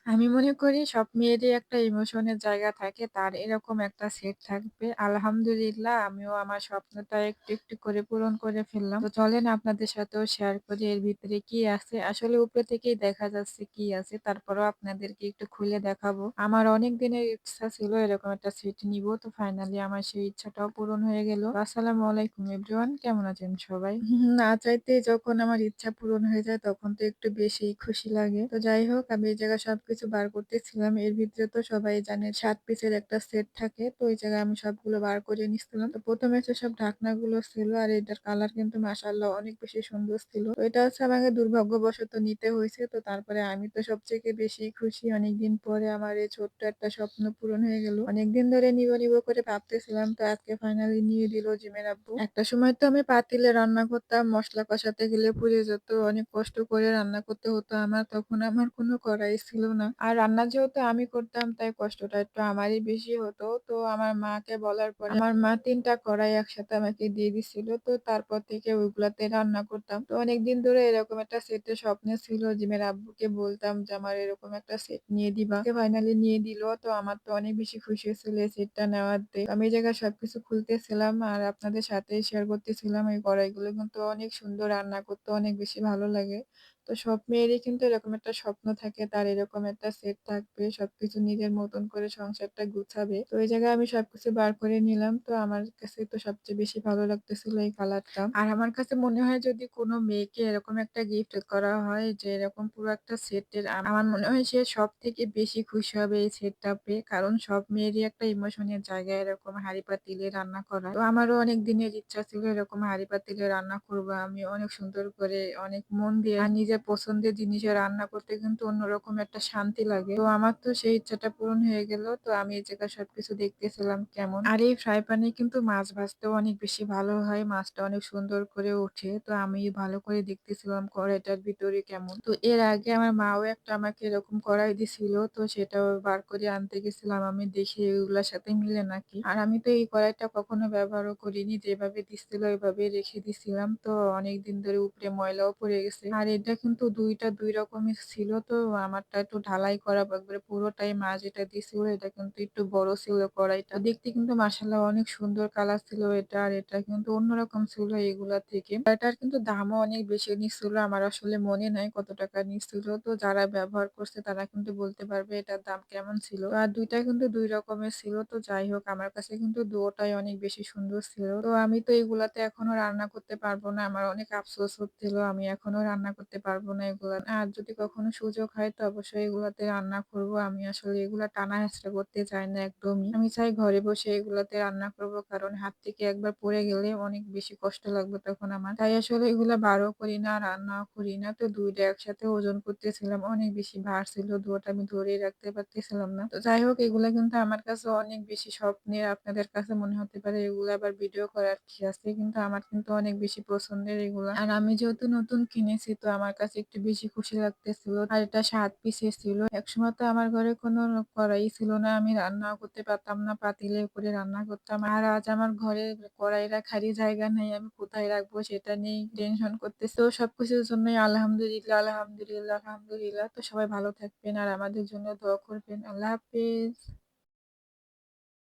আমি মনে করি সব মেয়েরই একটা ইমোশনের জায়গা থাকে। তার এরকম একটা সেট থাকবে। আলহামদুলিল্লাহ আমিও আমার স্বপ্নটা একটু, একটু করে পূরণ করে ফেললাম। তো চলেন আপনাদের সাথেও শেয়ার করি এর ভিতরে কি আছে। আসলে উপরে থেকেই দেখা যাচ্ছে কি আছে। তারপরেও আপনাদেরকে একটু খুলে দেখাবো। আমার অনেক দিনের ইচ্ছা ছিল এরকম একটা সেট নিবো। তো ফাইনালি আমার সেই ইচ্ছাটাও পূরণ হয়ে গেল। আসসালামু আলাইকুম এভরিওয়ান, কেমন আছেন সবাই? না চাইতেই যখন আমার ইচ্ছা পূরণ হয়ে যায় তখন তো একটু বেশিই খুশি লাগে। তো যাই হোক আমি এই জায়গায় সবকিছু বার করতেছিলাম। এর ভিতরে তো সবাই জানে ৭ পিসের একটা সেট থাকে। তো ওই জায়গায় আমি সবগুলো বার করে নিচ্ছিলাম। তো ১ম এ যেসব ঢাকনাগুলো ছিল আর এটার কালার কিন্তু মাশাআল্লাহ অনেক বেশি সুন্দর ছিল। তো এটা হচ্ছে আমাকে দুর্ভাগ্যবশত নিতে হইছে। তো তারপরে আমি তো সবথেকে বেশি খুশি, অনেকদিন পরে আমার এই ছোট্ট একটা স্বপ্ন পূরণ হয়ে গেল। অনেকদিন ধরে নিবো, নিবো করে ভাবতেছিলাম। তো আজকে ফাইনালি নিয়ে দিল জিমের আব্বু। একটা সময় তো আমি পাতিলে রান্না করতাম, মসলা কষাতে গেলে পুড়ে যেত। অনেক কষ্ট করে রান্না করতে হতো আমার। তখন আমার কোনো কড়াই ছিল না। আর রান্না যেহেতু আমি করতাম তাই কষ্টটা একটু আমারই বেশি হতো। তো আমার মাকে বলার পরে আমার মা ৩ টা কড়াই একসাথে আমাকে দিয়ে দিছিল। তো তারপর থেকে ওইগুলাতে রান্না করতাম। তো অনেকদিন ধরে এরকম একটা সেটের স্বপ্ন ছিল। জিমের আব্বুকে বলতাম যে আমার এরকম একটা সেট নিয়ে দিবা। ফাইনালি নিয়ে দিল। তো আমার তো অনেক বেশি খুশি হয়েছিল এই সেটটা নেওয়াতে। আমি এই জায়গায় সবকিছু খুলতেছিলাম আর আপনাদের সাথে শেয়ার করতেছিলাম। এই কড়াইগুলো কিন্তু অনেক সুন্দর, রান্না করতে অনেক বেশি ভালো লাগে। তো সব মেয়েরই কিন্তু এরকম একটা স্বপ্ন থাকে তার এরকম একটা সেট থাকবে। সবকিছু নিজের মতন করে সংসারটা গুছাবে। তো এই জায়গায় আমি সবকিছু বার করে নিলাম। তো আমার কাছে তো সবচেয়ে বেশি ভালো লাগতেছিল এই কালারটা। আর আমার কাছে মনে হয় যদি কোনো মেয়েকে এরকম একটা গিফট করা হয় যে এরকম পুরো একটা সেটের, আমার মনে হয় সে সবথেকে বেশি খুশি হবে এই সেটটা পেয়ে। কারণ সব মেয়েরই একটা ইমোশনের জায়গা এরকম হাঁড়ি-পাতিলে রান্না করা। তো আমারও অনেক দিনের ইচ্ছা ছিল এরকম হাঁড়ি-পাতিলে রান্না করব। আমি অনেক সুন্দর করে অনেক মন দিয়ে আর নিজের পছন্দের জিনিসে রান্না করতে কিন্তু অন্যরকম একটা শান্তি লাগে। তো আমার তো সেই ইচ্ছাটা পূরণ হয়ে গেল। তো আমি এই জায়গায় সবকিছু দেখতেছিলাম কেমন। আর এই ফ্রাই প্যানে কিন্তু মাছ ভাজতেও অনেক বেশি ভালো হয়। মাছটা অনেক সুন্দর করে ওঠে। তো আমি ভালো করে দেখতেছিলাম কড়াইটার ভিতরে কেমন। তো এর আগে আমার মাও একটা আমাকে এরকম কড়াই দিছিল। তো সেটাও বার করে আনতে গেছিলাম আমি, দেখি এগুলার সাথে মিলে নাকি। আর আমি তো এই কড়াইটা কখনো ব্যবহারও করিনি। যেভাবে দিচ্ছিল এভাবে রেখে দিছিলাম। তো অনেকদিন ধরে উপরে ময়লাও পড়ে গেছে। আর এটা কিন্তু ২ টা ২ রকমের ছিল। তো আমারটা একটু ঢালাই করা একবারে পুরোটাই মা যেটা দিছিল এটা কিন্তু একটু বড় ছিল কড়াইটা। দেখতে কিন্তু মাশাআল্লাহ অনেক সুন্দর কালার ছিল এটা। আর এটা কিন্তু অন্যরকম ছিল এগুলা থেকে। এটার কিন্তু দামও অনেক বেশি নিচ্ছিল। আমার আসলে মনে নাই কত টাকা নিচ্ছিল। তো যারা ব্যবহার করছে তারা কিন্তু বলতে পারবে এটার দাম কেমন ছিল। আর ২ টা কিন্তু ২ রকমের ছিল। তো যাই হোক আমার কাছে কিন্তু দুটোটাই অনেক বেশি সুন্দর ছিল। তো আমি তো এগুলাতে এখনো রান্না করতে পারব না। আমার অনেক আফসোস হচ্ছিল। আমি এখনো রান্না করতে পারব না এগুলা। আর যদি কখনো সুযোগ হয় তো অবশ্যই এগুলাতে রান্না করব। আমি আসলে এগুলা টানা হেঁচড়া করতে চাই না একদমই। আমি চাই ঘরে বসে এগুলাতে রান্না করব। কারণ হাত থেকে একবার পড়ে গেলে অনেক বেশি কষ্ট লাগবে তখন আমার। তাই আসলে এগুলা বারও করি না, রান্নাও করি না। তো ২ টা একসাথে ওজন করতেছিলাম। অনেক বেশি ভার ছিল। ২ টা আমি ধরেই রাখতে পারতেছিলাম না। তো যাই হোক এগুলা কিন্তু আমার কাছে অনেক বেশি স্বপ্নের। আপনাদের কাছে মনে হতে পারে এগুলা আবার ভিডিও করার কি আছে? কিন্তু আমার কিন্তু অনেক বেশি পছন্দের এগুলা। আর আমি যেহেতু নতুন কিনেছি তো আমার কাছে একটু বেশি খুশি লাগতেছিল। আর এটা ৭ পিসের ছিল। একসময় তো আমার ঘরে কোনো কড়াই ছিল না। আমি রান্নাও করতে পারতাম না। পাতিলে করে রান্না করতাম। আর আজ আমার ঘরে কড়াই রাখারই জায়গা নাই। আমি কোথায় রাখবো সেটা নিয়েই টেনশন করতেছি। তো সবকিছুর জন্যই আলহামদুলিল্লাহ, আলহামদুলিল্লাহ, আলহামদুলিল্লাহ। তো সবাই ভালো থাকবেন আর আমাদের জন্য দোয়া করবেন। আল্লাহ হাফেজ।